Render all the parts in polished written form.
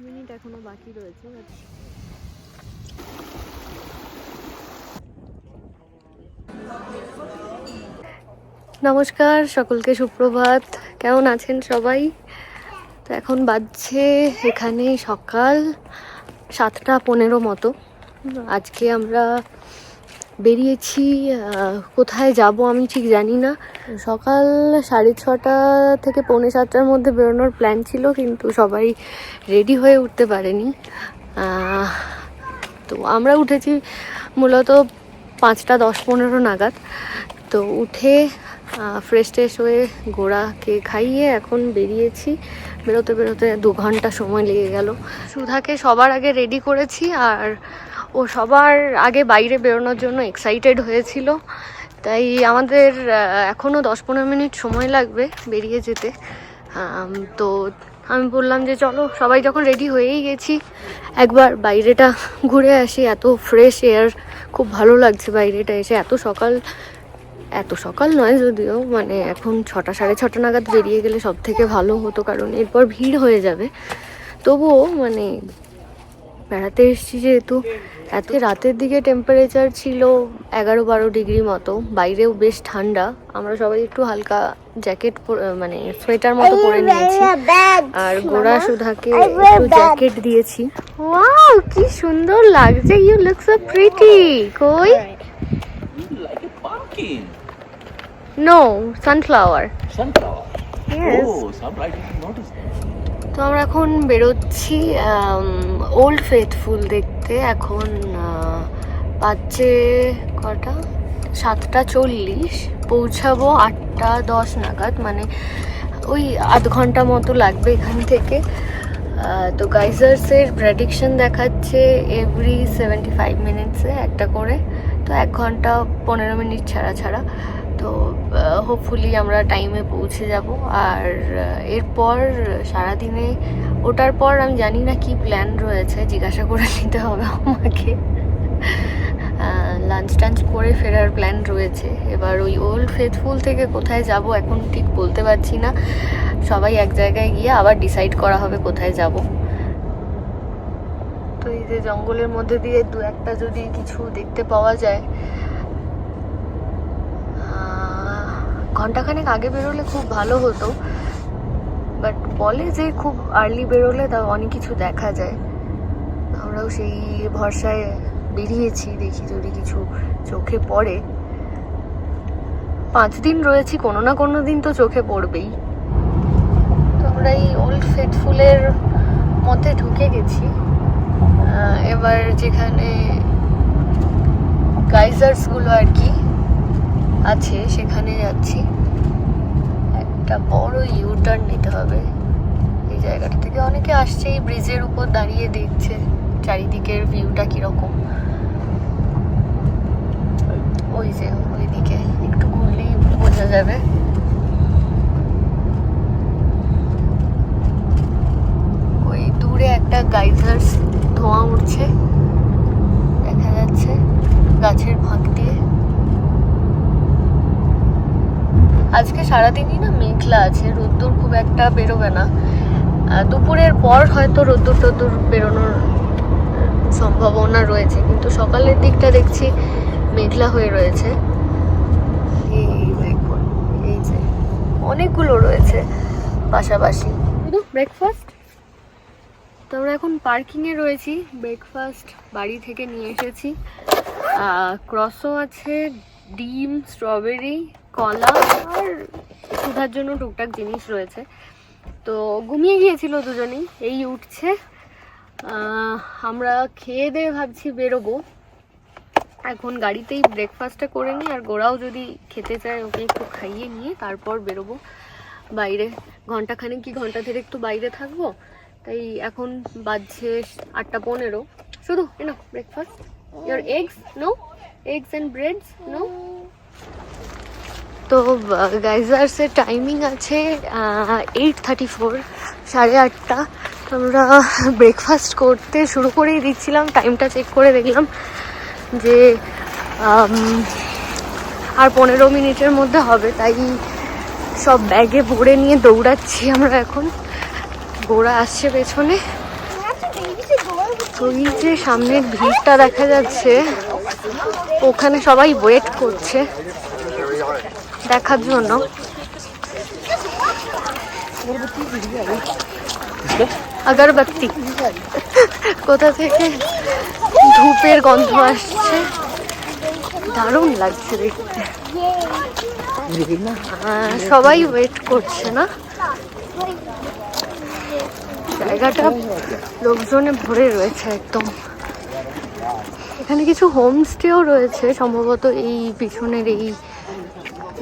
Minute এখনো বাকি রয়েছে। নমস্কার সকলকে, সুপ্রভাত। কেমন আছেন সবাই? তো এখন বাজছে এখানে সকাল 7:15 মতো। আজকে আমরা বেরিয়েছি, কোথায় যাব আমি ঠিক জানি না। সকাল 6:30 থেকে 6:45-7টার মধ্যে বেরোনোর প্ল্যান ছিল, কিন্তু সবাই রেডি হয়ে উঠতে পারেনি। তো আমরা উঠেছি মূলত 5:10-15 নাগাদ। তো উঠে ফ্রেশ ট্রেশ হয়ে গোড়াকে খাইয়ে এখন বেরিয়েছি। বেরোতে বেরোতে 2 ঘন্টা সময় লেগে গেল। সুধাকে সবার আগে রেডি করেছি, আর ও সবার আগে বাইরে বেরোনোর জন্য এক্সাইটেড হয়েছিল। তাই আমাদের এখনও 10-15 মিনিট সময় লাগবে বেরিয়ে যেতে। তো আমি বললাম যে চলো, সবাই যখন রেডি হয়েই গেছি একবার বাইরেটা ঘুরে আসি। এত ফ্রেশ এয়ার, খুব ভালো লাগছে বাইরেটা এসে। এত সকাল নয় যদিও, মানে এখন 6-6:30 নাগাদ বেরিয়ে গেলে সব থেকে ভালো হতো, কারণ এরপর ভিড় হয়ে যাবে। তবুও মানে বেড়াতে এসেছি যেহেতু। এত রাতের দিকে টেম্পারেচার ছিল 11-12 ডিগ্রি মতো, বাইরেও বেশ ঠান্ডা। আমরা সবাই একটু হালকা জ্যাকেট মানে সোয়েটার মতো পরে নিয়েছি, আর গোড়া সুধাকে একটু জ্যাকেট দিয়েছি। ওয়াও, কি সুন্দর লাগছে! You look so pretty. কই? No, sunflower. Yes. Oh, sunlight, I didn't notice that. তো আমরা এখন বেরোচ্ছি ওল্ড ফেথফুল দেখতে। এখন বাজছে কটা? 7:40। পৌঁছাবো 8:10 নাগাদ, মানে ওই আধ ঘন্টা মতো লাগবে এখান থেকে। তো গাইজার্সের প্রেডিকশন দেখাচ্ছে এভরি 75 মিনিটসে একটা করে, তো 1 ঘন্টা 15 মিনিট ছাড়া ছাড়া। তো হোপফুলি আমরা টাইমে পৌঁছে যাব। আর এরপর সারাদিনে ওটার পর আমি জানি না কি প্ল্যান রয়েছে, জিজ্ঞাসা করে নিতে হবে আমাকে। লাঞ্চ টাঞ্চ করে ফেরার প্ল্যান রয়েছে। এবার ওই ওল্ড ফেথফুল থেকে কোথায় যাব এখন ঠিক বলতে পারছি না। সবাই এক জায়গায় গিয়ে আবার ডিসাইড করা হবে কোথায় যাব। তো এই যে জঙ্গলের মধ্যে দিয়ে 2-1টা যদি কিছু দেখতে পাওয়া যায়। ঘন্টাখানেক আগে বেরোলে খুব ভালো হতো, বাট বলে যে খুব আর্লি বেরোলে তাও অনেক কিছু দেখা যায়। আমরাও সেই ভরসায় বেরিয়েছি, দেখি যদি কিছু চোখে পড়ে। 5 দিন রয়েছি, কোনো না কোনো দিন তো চোখে পড়বেই। তো আমরা এই ওল্ড ফেথফুলের মধ্যে ঢুকে গেছি। এবার যেখানে গাইজার্সগুলো আর কি আছে সেখানে যাচ্ছি। একটা বড় ইউটার্ন নিতে হবে। এই জায়গাটা থেকে অনেকে আসছে, এই ব্রিজের উপর দাঁড়িয়ে দেখছে চারিদিকের ভিউটা কিরকম। ওই যে ওইদিকে একটু ঘুরলেই বোঝা যাবে। ওই দূরে একটা গাইজার্স ধোঁয়া উঠছে দেখা যাচ্ছে গাছের ফাঁক দিয়ে। আজকে সারাদিনই না মেঘলা আছে, রোদ্দুর খুব একটা বেরোবে না। দুপুরের পর হয়তো রোদ্দুর বেরোনোর সম্ভাবনা রয়েছে, কিন্তু সকালের দিকটা দেখছি মেঘলা হয়ে রয়েছে। এই দেখুন, এই যে অনেকগুলো রয়েছে পাশাপাশি। শুধু ব্রেকফাস্ট। তো আমরা এখন পার্কিংয়ে রয়েছি। ব্রেকফাস্ট বাড়ি থেকে নিয়ে এসেছি। ক্রসও আছে, ডিম, স্ট্রবেরি, কলা, আর সুধার জন্য টুকটাক জিনিস রয়েছে। তো ঘুমিয়ে গিয়েছিল দুজনেই, এই উঠছে। আমরা খেয়ে দিয়ে ভাবছি বেরোবো। এখন গাড়িতেই ব্রেকফাস্টটা করে নিই, আর গোড়াও যদি খেতে চায় ওকে একটু খাইয়ে নিয়ে তারপর বেরোবো বাইরে। ঘন্টাখানেক কি ঘন্টা ধরে একটু বাইরে থাকবো। তাই এখন বাজছে 8:15। শুধু এনো breakfast. Your eggs? No eggs and breads? No. তো গাইজার্সের টাইমিং আছে 8:34, 8:30। তো আমরা ব্রেকফাস্ট করতে শুরু করেই দিচ্ছিলাম, টাইমটা চেক করে দেখলাম যে আর 15 মিনিটের মধ্যে হবে। তাই সব ব্যাগে ভরে নিয়ে দৌড়াচ্ছি আমরা এখন। গোড়া আসছে পেছনে। ওই যে সামনের ভিড়টা দেখা যাচ্ছে, ওখানে সবাই ওয়েট করছে দেখার জন্য। আগরবাতি, কোথা থেকে ধূপের গন্ধ আসছে, দারুণ লাগছে দেখতে। সবাই ওয়েট করছে না, জায়গাটা লোকজনে ভরে রয়েছে একদম। এখানে কিছু হোমস্টেও রয়েছে সম্ভবত, এই পিছনের এই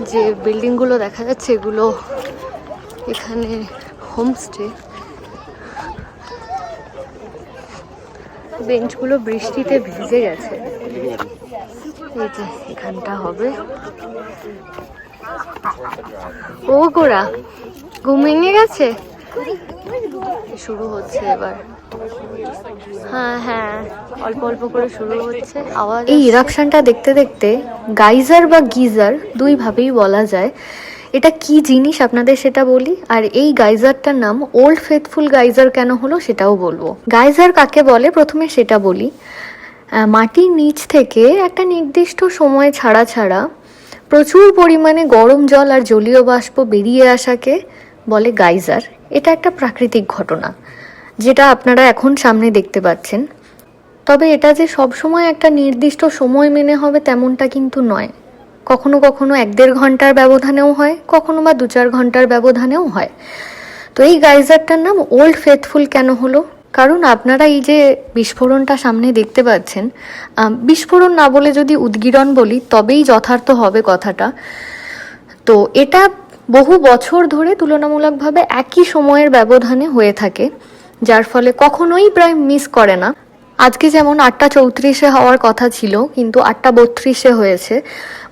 যে বিল্ডিং গুলো দেখা যাচ্ছে এগুলো এখানে হোমস্টে। বেঞ্চগুলো বৃষ্টিতে ভিজে গেছে। এই যে এখানটা হবে। ও গোরা ঘুম ভেঙে গেছে, শুরু হচ্ছে এবার। হ্যাঁ হ্যাঁ, অল্প অল্প করে শুরু হচ্ছে আওয়াজ। এই ইরাপশনটা দেখতে দেখতে গাইজার বা গিজার দুই ভাবেই বলা যায়। এটা কি জিনিস আপনাদের সেটা বলি, আর এই গাইজারটার নাম ওল্ড ফেথফুল গাইজার কেন হলো সেটাও বলবো। গাইজার কাকে বলে প্রথমে সেটা বলি। মাটির নিচ থেকে একটা নির্দিষ্ট সময় ছাড়া ছাড়া প্রচুর পরিমাণে গরম জল আর জলীয় বাষ্প বেরিয়ে আসাকে বলে গাইজার। এটা একটা প্রাকৃতিক ঘটনা যেটা আপনারা এখন সামনে দেখতে পাচ্ছেন। তবে এটা যে সবসময় একটা নির্দিষ্ট সময় মেনে হবে তেমনটা কিন্তু নয়। কখনো কখনো 1-1.5 ঘন্টার ব্যবধানেও হয়, কখনো বা 2-4 ঘন্টার ব্যবধানেও হয়। তো এই গাইজারটার নাম ওল্ড ফেথফুল কেন হলো? কারণ আপনারা এই যে বিস্ফোরণটা সামনে দেখতে পাচ্ছেন, বিস্ফোরণ না বলে যদি উদগীরণ বলি তবেই যথার্থ হবে কথাটা। তো এটা বহু বছর ধরে তুলনামূলকভাবে একই সময়ের ব্যবধানে হয়ে থাকে, যার ফলে কখনোই প্রায় মিস করে না। আজকে যেমন 8:34 হওয়ার কথা ছিল কিন্তু 8:32 হয়েছে,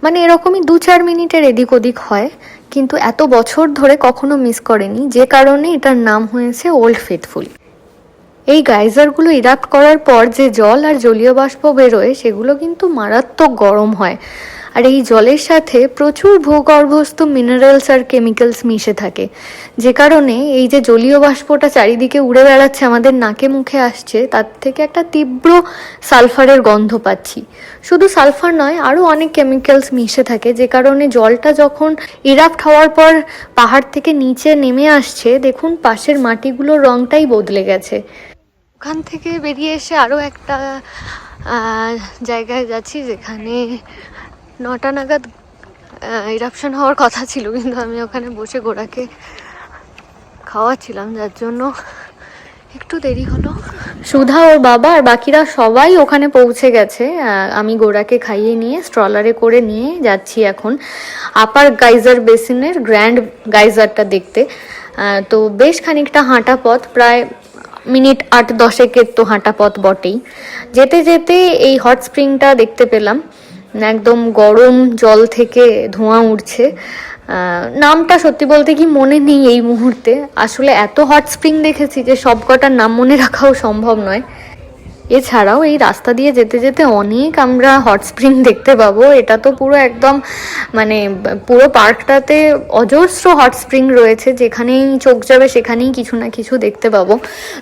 মানে এরকমই 2-4 মিনিটের এদিক ওদিক হয়, কিন্তু এত বছর ধরে কখনো মিস করেনি, যে কারণে এটার নাম হয়েছে ওল্ড ফেথফুল। এই গাইজারগুলো ইরাপ্ট করার পর যে জল আর জলীয় বাষ্প বেরোয় সেগুলো কিন্তু মারাত্মক গরম হয়, আর এই জলের সাথে প্রচুর ভূগর্ভস্থ মিনারেলস আর কেমিক্যালস মিশে থাকে, যে কারণে এই যে জলীয় বাষ্পটা চারিদিকে উড়ে বেড়াচ্ছে আমাদের নাকে মুখে আসছে, তার থেকে একটা তীব্র সালফারের গন্ধ পাচ্ছি। শুধু সালফার নয়, আরও অনেক কেমিক্যালস মিশে থাকে, যে কারণে জলটা যখন ইরাপ্ট হওয়ার পর পাহাড় থেকে নিচে নেমে আসছে, দেখুন পাশের মাটিগুলোর রংটাই বদলে গেছে। ওখান থেকে বেরিয়ে এসে আরও একটা জায়গায় যাচ্ছি যেখানে 9টা নাগাদ ইরাপশন হওয়ার কথা ছিল, কিন্তু আমি ওখানে বসে গোড়াকে খাওয়াচ্ছিলাম, যার জন্য একটু দেরি হলো। সুধা ওর বাবা আর বাকিরা সবাই ওখানে পৌঁছে গেছে। আমি গোড়াকে খাইয়ে নিয়ে স্ট্রলারে করে নিয়ে যাচ্ছি এখন আপার গাইজার বেসিনের গ্র্যান্ড গাইজারটা দেখতে। তো বেশ খানিকটা হাঁটা পথ, প্রায় মিনিট 8-10 তো হাঁটা পথ বটেই। যেতে যেতে এই হট স্প্রিংটা দেখতে পেলাম, একদম গরম জল থেকে ধোঁয়া উঠছে। নামটা সত্যি বলতে কি মনে নেই এই মুহূর্তে, আসলে এত হট স্প্রিং দেখেছি যে সব কটার নাম মনে রাখাও সম্ভব নয়। এছাড়াও এই রাস্তা দিয়ে যেতে যেতে অনেক আমরা হট স্প্রিং দেখতে পাবো। এটা তো পুরো একদম মানে পুরো পার্কটাতে অজস্র হট স্প্রিং রয়েছে, যেখানেই চোখ যাবে সেখানেই কিছু না কিছু দেখতে পাবো।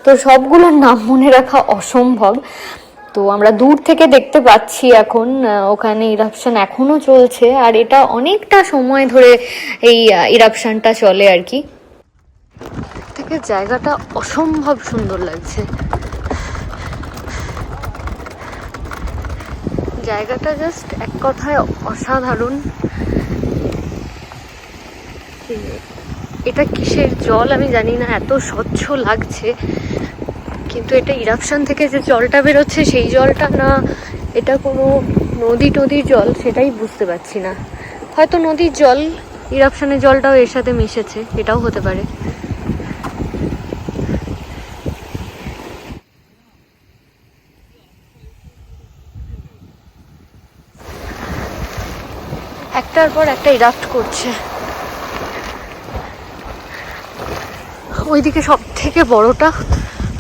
তো সবগুলোর নাম মনে রাখা অসম্ভব। তো আমরা দূর থেকে দেখতে পাচ্ছি এখন ওখানে ইরাপশন এখনো চলছে, আর এটা অনেকটা সময় ধরে এই ইরাপশনটা চলে আর কি। থেকে জায়গাটা অসম্ভব সুন্দর লাগছে। জায়গাটা জাস্ট এক কথায় অসাধারণ। এটা কিসের জল আমি জানি না, এত স্বচ্ছ লাগছে, কিন্তু এটা ইরাপশন থেকে যে জলটা বেরোচ্ছে সেই জলটা না এটা কোনো নদীর জল সেটাই বুঝতে পারছি না। হয়তো নদীর জল, ইরাপশনের জলটাও এর সাথে মিশেছে, এটাও হতে পারে। একটার পর একটা ইরাপ্ট করছে। ওইদিকে সব থেকে বড়টা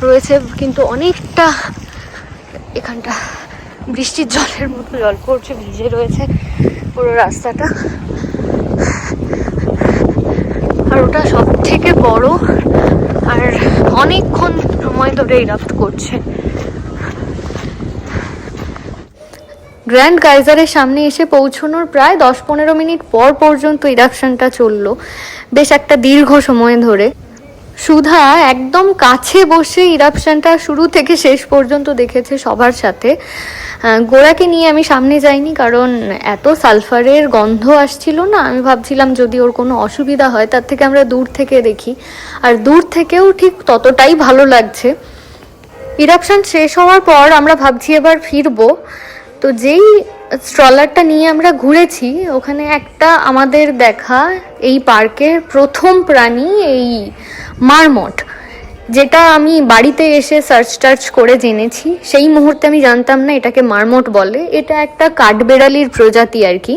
রয়েছে, কিন্তু অনেকটা এখানটা বৃষ্টির জলের মতো জল পড়ছে, ভিজে রয়েছে পুরো রাস্তাটা। আর ওটা সব থেকে বড়, আর অনেকক্ষণ সময় ধরে ইরাপ্ট করছে। গ্র্যান্ড গাইজারের সামনে এসে পৌঁছানোর প্রায় 10-15 মিনিট পর পর্যন্ত ইরাপশনটা চললো, বেশ একটা দীর্ঘ সময় ধরে। সুধা একদম কাছে বসে ইরাপশনটা শুরু থেকে শেষ পর্যন্ত দেখেছে সবার সাথে। গোড়াকে নিয়ে আমি সামনে যাইনি, কারণ এত সালফারের গন্ধ আসছিল না, আমি ভাবছিলাম যদি ওর কোনো অসুবিধা হয়, তার থেকে আমরা দূর থেকে দেখি। আর দূর থেকেও ঠিক ততটাই ভালো লাগছে। ইরাপশন শেষ হওয়ার পর আমরা ভাবছি এবার ফিরবো। তো যেই স্ট্রলারটা নিয়ে আমরা ঘুরেছি, ওখানে একটা আমাদের দেখা এই পার্কের প্রথম প্রাণী এই মারমট, যেটা আমি বাড়িতে এসে সার্চ টার্চ করে জেনেছি। সেই মুহূর্তে আমি জানতাম না এটাকে মারমট বলে। এটা একটা কাঠবেড়ালির প্রজাতি আর কি।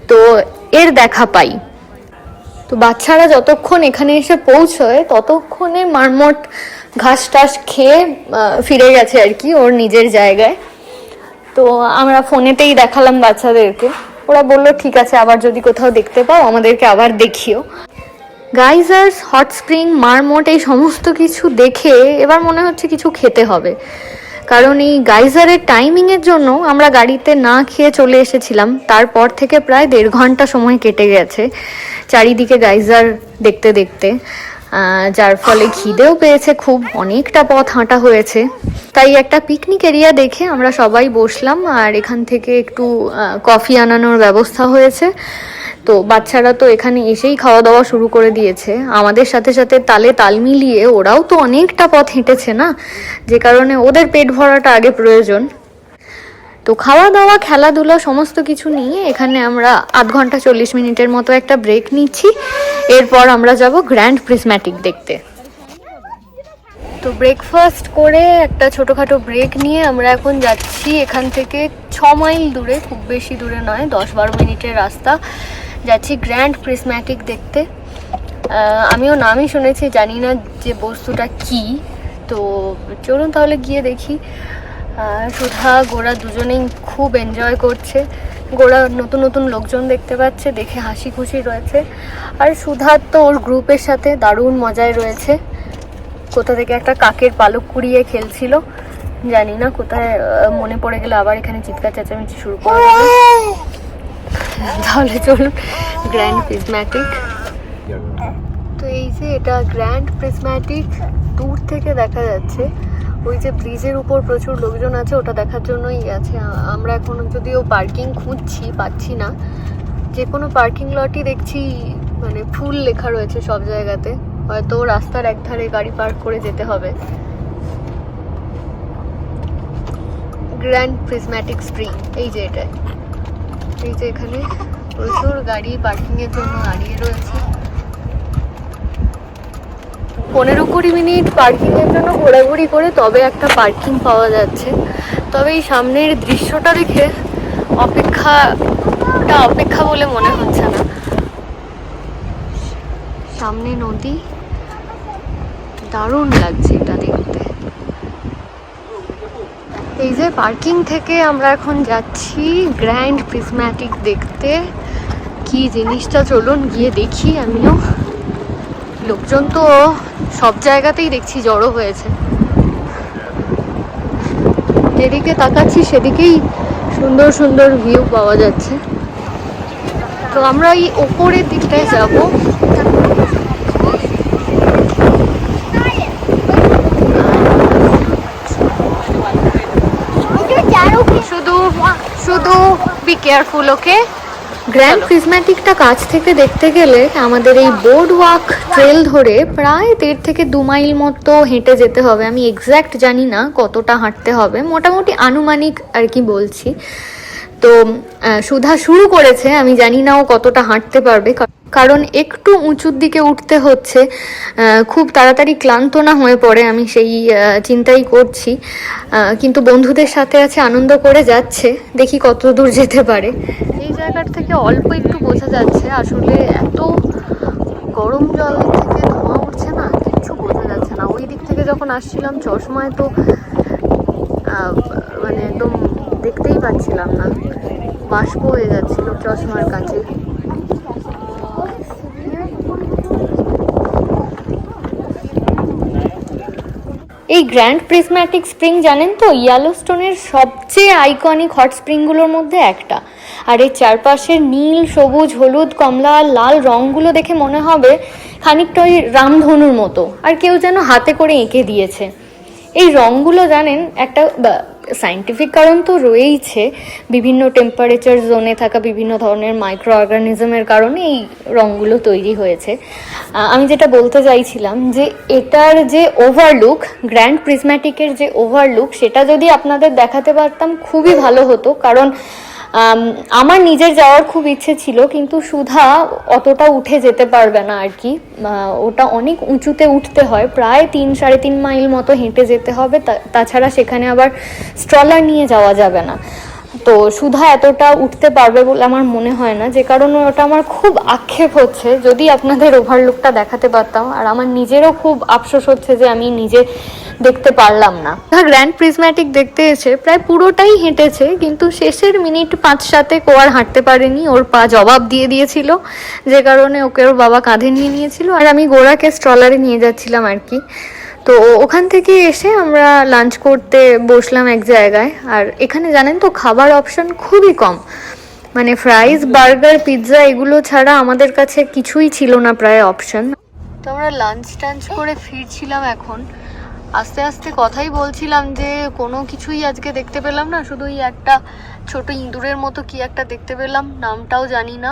তো এর দেখা পাই। তো বাচ্চারা যতক্ষণ এখানে এসে পৌঁছয় ততক্ষণে মারমট ঘাস টাস খেয়ে ফিরে গেছে আর কি ওর নিজের জায়গায়। তো আমরা ফোনেতেই দেখালাম বাচ্চাদেরকে, ওরা বললো ঠিক আছে, আবার যদি কোথাও দেখতে পাও আমাদেরকে আবার দেখিও। গাইজার্স, হট স্প্রিং, মারমট এই সমস্ত কিছু দেখে এবার মনে হচ্ছে কিছু খেতে হবে, কারণ এই গাইজারের টাইমিংয়ের জন্য আমরা গাড়িতে না খেয়ে চলে এসেছিলাম। তারপর থেকে প্রায় 1.5 ঘন্টা সময় কেটে গেছে চারিদিকে গাইজার দেখতে দেখতে, যার ফলে খিদেও পেয়েছে খুব, অনেকটা পথ হাঁটা হয়েছে। তাই একটা পিকনিক এরিয়া দেখে আমরা সবাই বসলাম, আর এখান থেকে একটু কফি আনানোর ব্যবস্থা হয়েছে। তো বাচ্চারা তো এখানে এসেই খাওয়া দাওয়া শুরু করে দিয়েছে, আমাদের সাথে সাথে তালে তাল মিলিয়ে ওরাও তো অনেকটা পথ হেঁটেছে না, যে কারণে ওদের পেট ভরাটা আগে প্রয়োজন। তো খাওয়া দাওয়া, খেলাধুলা সমস্ত কিছু নিয়ে এখানে আমরা 0.5 ঘন্টা 40 মিনিটের মতো একটা ব্রেক নিচ্ছি। এরপর আমরা যাব গ্র্যান্ড প্রিজম্যাটিক দেখতে। তো ব্রেকফাস্ট করে একটা ছোটোখাটো ব্রেক নিয়ে আমরা এখন যাচ্ছি এখান থেকে 6 মাইল দূরে, খুব বেশি দূরে নয়, 10-12 মিনিটের রাস্তা, যাচ্ছি গ্র্যান্ড প্রিজম্যাটিক দেখতে। আমিও নামই শুনেছি, জানি না যে বস্তুটা কি। তো চলুন তাহলে গিয়ে দেখি। সুধা, গোড়া দুজনেই খুব এনজয় করছে। গোড়া নতুন নতুন লোকজন দেখতে পাচ্ছে, দেখে হাসি খুশি রয়েছে। আর সুধার তো ওর গ্রুপের সাথে দারুণ মজায় রয়েছে। কোথা থেকে একটা কাকের পালক কুড়িয়ে খেলছিল, জানি না কোথায়, মনে পড়ে গেলে আবার এখানে চিৎকার চেঁচামেচি শুরু করে দেবে। তাহলে চলুন গ্র্যান্ড প্রিজম্যাটিক। তো এই যে এটা গ্র্যান্ড প্রিজম্যাটিক, দূর থেকে দেখা যাচ্ছে। ওই যে ব্রিজের উপর প্রচুর লোকজন আছে, ওটা দেখার জন্যই আছে। আমরা এখন যদিও পার্কিং খুঁজছি, পাচ্ছি না। যে কোনো পার্কিং লটই দেখছি মানে ফুল লেখা রয়েছে সব জায়গাতে, হয়তো রাস্তার একধারে গাড়ি পার্ক করে যেতে হবে। গ্র্যান্ড প্রিজম্যাটিক স্প্রিং, এই যে এটা, এই যে এখানে প্রচুর গাড়ি পার্কিংয়ের জন্য দাঁড়িয়ে রয়েছে। 15-20 মিনিট পার্কিংয়ের জন্য ঘোরাঘুরি করে তবে একটা পার্কিং পাওয়া যাচ্ছে। তবে এই সামনের দৃশ্যটা দেখে অপেক্ষা বলে মনে হচ্ছে না। সামনে নদী, দারুণ লাগছে এটা দেখতে। এই যে পার্কিং থেকে আমরা এখন যাচ্ছি গ্র্যান্ড প্রিজম্যাটিক দেখতে। কি জিনিসটা চলুন গিয়ে দেখি আমিও। লোকজন তো সব জায়গাতেই দেখছি জড়ো হয়েছে, যেদিকে তাকাচ্ছি সেদিকেই সুন্দর সুন্দর ভিউ পাওয়া যাচ্ছে। তো আমরা এই ওপরের দিকটায় যাব। শুধু বি কেয়ারফুল, ওকে? গ্র্যান্ড প্রিজম্যাটিকটা কাছ থেকে দেখতে গেলে আমাদের এই বোর্ড ওয়াক ট্রেল ধরে প্রায় 1.5 থেকে 2 মাইল মতো হেঁটে যেতে হবে। আমি এক্স্যাক্ট জানি না কতটা হাঁটতে হবে, মোটামুটি আনুমানিক আর কি বলছি। তো সুধা শুরু করেছে, আমি জানি না ও কতটা হাঁটতে পারবে, কারণ একটু উঁচুর দিকে উঠতে হচ্ছে। খুব তাড়াতাড়ি ক্লান্ত না হয়ে পড়ে, আমি সেই চিন্তাই করছি। কিন্তু বন্ধুদের সাথে আছে, আনন্দ করে যাচ্ছে, দেখি কত দূর যেতে পারে। এই জায়গার থেকে অল্প একটু বোঝা যাচ্ছে, আসলে এত গরম জল থেকে ধোঁয়া উঠছে না, কিচ্ছু বোঝা যাচ্ছে না। ওই দিক থেকে যখন আসছিলাম চশমায় তো মানে একদম দেখতেই পাচ্ছিলাম না, বাষ্প হয়ে যাচ্ছিল চশমার কাছে। এই গ্র্যান্ড প্রিজম্যাটিক স্প্রিং জানেন তো, ইয়েলোস্টোনের সবচেয়ে আইকনিক হট স্প্রিংগুলোর মধ্যে একটা। আর এর চারপাশের নীল, সবুজ, হলুদ, কমলা আর লাল রঙগুলো দেখে মনে হবে খানিকটা ওই রামধনুর মতো, আর কেউ যেন হাতে করে এঁকে দিয়েছে। এই রঙগুলো জানেন একটা সায়েন্টিফিক কারণ তো রয়েইছে, বিভিন্ন টেম্পারেচার জোনে থাকা বিভিন্ন ধরনের মাইক্রো অর্গানিজমের কারণে এই রঙগুলো তৈরি হয়েছে। আমি যেটা বলতে চাইছিলাম যে এটার যে ওভারলুক, গ্র্যান্ড প্রিজম্যাটিকের যে ওভারলুক, সেটা যদি আপনাদের দেখাতে পারতাম খুবই ভালো হতো। কারণ আমার নিজের যাওয়ার খুব ইচ্ছে ছিল, কিন্তু সুধা অতটা উঠে যেতে পারবে না আর কি। ওটা অনেক উঁচুতে উঠতে হয়, প্রায় 3-3.5 মাইল মতো হেঁটে যেতে হবে। তাছাড়া সেখানে আবার স্ট্রলার নিয়ে যাওয়া যাবে না। তো সুধা এতটা উঠতে পারবে বলে আমার মনে হয় না, যে কারণে ওটা আমার খুব আক্ষেপ হচ্ছে। যদি আপনাদের ওভারলুকটা দেখাতে পারতাম, আর আমার নিজেরও খুব আফসোস হচ্ছে যে আমি নিজে দেখতে পারলাম না। গ্র্যান্ড প্রিজম্যাটিক দেখতে এসে প্রায় পুরোটাই হেঁটেছে, কিন্তু শেষের মিনিট 5-7 ও আর হাঁটতে পারেনি, ওর পা জবাব দিয়ে দিয়েছিল, যে কারণে ওকে ওর বাবা কাঁধে নিয়ে নিয়েছিল, আর আমি গোড়াকে স্ট্রলারে নিয়ে যাচ্ছিলাম আর কি। তো ওখান থেকে এসে আমরা লাঞ্চ করতে বসলাম এক জায়গায়। আর এখানে জানেন তো খাবার অপশন খুবই কম, মানে ফ্রাইজ, বার্গার, পিৎজা এগুলো ছাড়া আমাদের কাছে কিছুই ছিল না প্রায় অপশন। তো আমরা লাঞ্চ টাঞ্চ করে ফিরছিলাম এখন, আস্তে আস্তে কথাই বলছিলাম যে কোনো কিছুই আজকে দেখতে পেলাম না, শুধু এই একটা ছোট ইঁদুরের মতো কি একটা দেখতে পেলাম, নামটাও জানি না।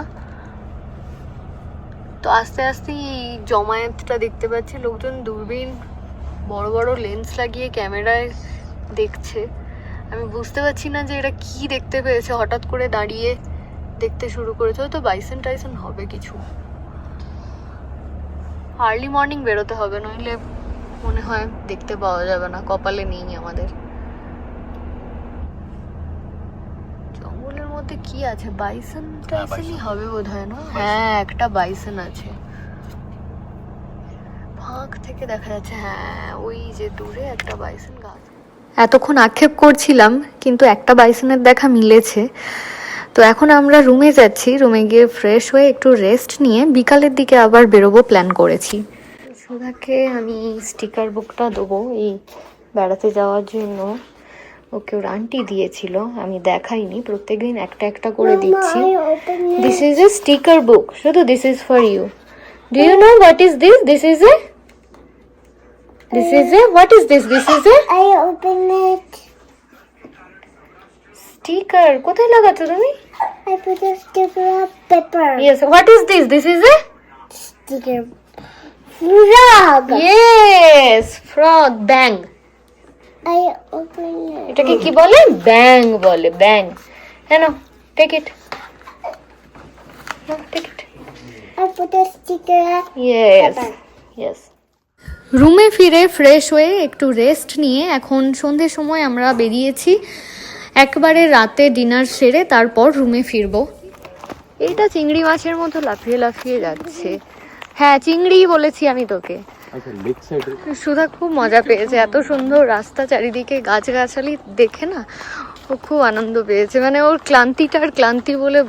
তো আস্তে আস্তে এই জমায়েতটা দেখতে পাচ্ছি, লোকজন দূরবীন, বড় বড় লেন্স লাগিয়ে ক্যামেরায় দেখছে। আমি বুঝতে পারছি না যে এরা কি দেখতে পেয়েছে, হঠাৎ করে দাঁড়িয়ে দেখতে শুরু করেছে। হয়তো বাইসন টাইসন হবে কিছু। আর্লি মর্নিং বেরোতে হবে, নইলে মনে হয় দেখতে পাওয়া যাবে না, কপালে নেই আমাদের। জঙ্গলের মধ্যে কি আছে, বাইসন টাইসনই হবে বোধ হয় না? হ্যাঁ, একটা বাইসন আছে, ফাঁক থেকে দেখা যাচ্ছে। হ্যাঁ, ওই যে দূরে একটা বাইসন গাছ। এতক্ষণ আক্ষেপ করছিলাম, কিন্তু একটা বাইসনের দেখা মিলেছে। তো এখন আমরা রুমে যাচ্ছি, রুমে গিয়ে ফ্রেশ হয়ে একটু রেস্ট নিয়ে বিকালের দিকে আবার বেরোবো প্ল্যান করেছি। সুধাকে আমি স্টিকার বুকটা দেবো এই বেড়াতে যাওয়ার জন্য, ওকে ওর আন্টি দিয়েছিল, আমি দেখাইনি, প্রত্যেকদিন একটা একটা করে দিচ্ছি। This is a sticker book, শুধু this is for you. Do you know what is this? This is a what is this? This is a I open it. sticker. কোথায় লাগাচ্ছো তুমি? I put a sticker of paper. Yes. What is this? This is a Sticker. Frog. yes frog. Bang. I open it. এটাকে কি বলে? ব্যাং বলে, bang. হ্যাঁ, নাও, take it. নাও, take it. I put a sticker of Yes. paper. Yes. রুমে ফিরে fresh হয়ে একটু রেস্ট নিয়ে এখন সন্ধ্যের সময় আমরা বেরিয়েছি, একবারে রাতে ডিনার সেরে তারপর রুমে ফিরবো। এটা চিংড়ি মাছের মতো লাফিয়ে লাফিয়ে যাচ্ছে। হ্যাঁ, চিংড়ি বলেছি আমি তোকে। সুধা খুব মজা পেয়েছে, এত সুন্দর রাস্তা, চারিদিকে গাছগাছালি দেখে না ও খুব আনন্দ পেয়েছে। মানে ওর ক্লান্তিটা আর ক্লান্তি বলে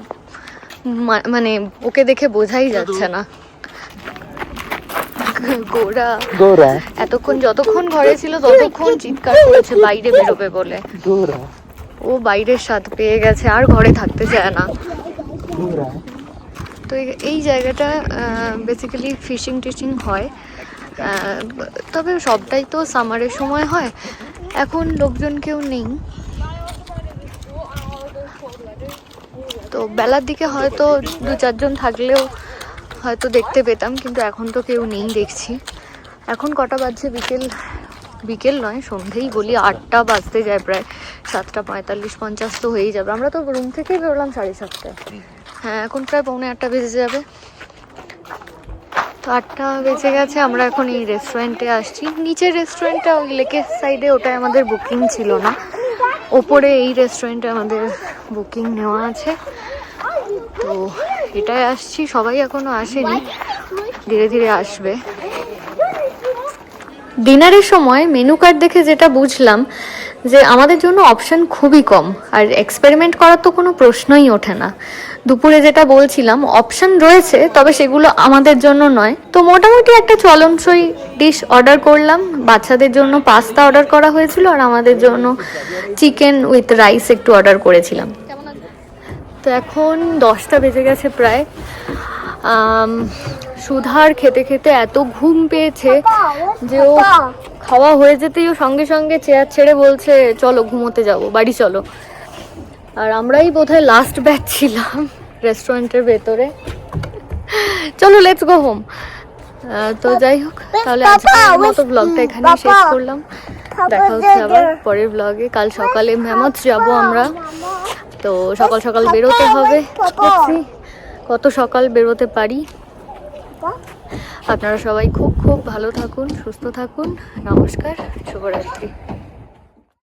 মানে ওকে দেখে বোঝাই যাচ্ছে না। গোরা এতক্ষণ যতক্ষণ ঘরে ছিল ততক্ষণ চিৎকার করেছে বাইরে বেরোবে বলে। ও বাইরের স্বাদ পেয়ে গেছে, আর ঘরে থাকতে চায় না। তো এই জায়গাটা বেসিক্যালি ফিশিং টিশিং হয়, তবে সবটাই তো সামারের সময় হয়, এখন লোকজন কেউ নেই। তো বেলার দিকে হয়তো 2-4 জন থাকলেও হয়তো দেখতে পেতাম, কিন্তু এখন তো কেউ নেই দেখছি। এখন কটা বাজছে? বিকেল নয়, সন্ধেই বলি, 8টা বাজতে যায় প্রায়, 7:45-50 তো হয়েই যাবে। আমরা তো রুম থেকেই বেরোলাম 7:30টায়। হ্যাঁ, এখন প্রায় 7:45 বেজে যাবে। তো 8টা বেজে গেছে, আমরা এখন এই রেস্টুরেন্টে আসছি। নিচের রেস্টুরেন্টটা ওই লেকের সাইডে, ওটাই আমাদের বুকিং ছিল না। ওপরে এই রেস্টুরেন্টে আমাদের বুকিং নেওয়া আছে, তো এটাই আসছি। সবাই এখনো আসেনি, ধীরে ধীরে আসবে। ডিনারের সময় মেনু কার্ড দেখে যেটা বুঝলাম যে আমাদের জন্য অপশন খুবই কম, আর এক্সপেরিমেন্ট করার তো কোনো প্রশ্নই ওঠে না। দুপুরে যেটা বলছিলাম অপশন রয়েছে, তবে সেগুলো আমাদের জন্য নয়। তো মোটামুটি একটা চলনসই ডিশ অর্ডার করলাম। বাচ্চাদের জন্য পাস্তা অর্ডার করা হয়েছিল, আর আমাদের জন্য চিকেন উইথ রাইস একটু অর্ডার করেছিলাম। তো এখন 10টা বেজে গেছে প্রায়। সুধার খেতে খেতে এত ঘুম পেয়েছে যে ও খাওয়া হয়ে যেতেই ও সঙ্গে সঙ্গে চেয়ার ছেড়ে বলছে চলো ঘুমোতে যাব, বাড়ি চলো। আর আমরাই বোধহয় লাস্ট ব্যাচ ছিলাম রেস্টুরেন্টের ভেতরে। চলো লেটস গো হোম। তো যাই হোক, তাহলে আজকের মতো ব্লগটা এখানে শেষ করলাম। দেখা হচ্ছে আবার পরের ব্লগে। কাল সকালে ম্যামথ যাব আমরা, তো সকাল সকাল বেরোতে হবে। দেখছি কত সকাল বেরোতে পারি। আপনারা সবাই খুব খুব ভালো থাকুন, সুস্থ থাকুন। নমস্কার, শুভরাত্রি।